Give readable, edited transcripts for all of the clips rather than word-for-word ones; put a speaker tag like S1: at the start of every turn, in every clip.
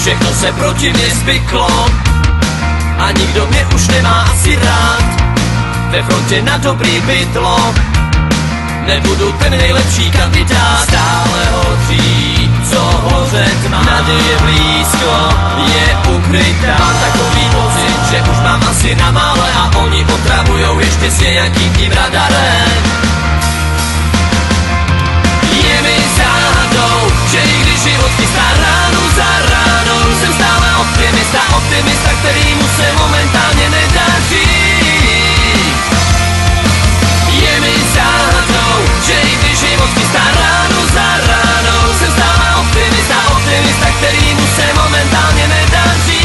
S1: Všechno se proti mně spiklo a nikdo mě už nemá asi rád. Ve frontě na dobrý bydlo nebudu ten nejlepší kandidát. Stále hoří, co hořet má, naděje blízko je ukrytá. Mám takový pocit, že už mám asi na mále a oni otravujou ještě s nějakým tím radarem. Je mi záhadou, že i když život chystá ránu za ránou, jsem stále optimista, kterýmu se momentálně nedaří. Je mi záhadou, že i když život chystá ránu za ránou, jsem stále optimista, kterýmu se momentálně nedaří.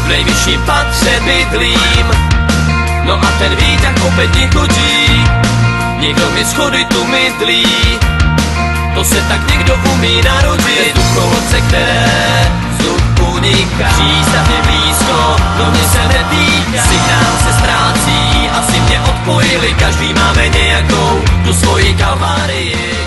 S1: V nejvyšším patře bydlím, no a ten výťah opět chodí. Někdo mi schody tu mydlí, to se tak někdo umí narodit. Vzduchovodce, které vzduch uniká, přístav je blízko, do mě se netýká. Signál se ztrácí, asi mě odpojili, každý máme nějakou tu svoji kalvárii.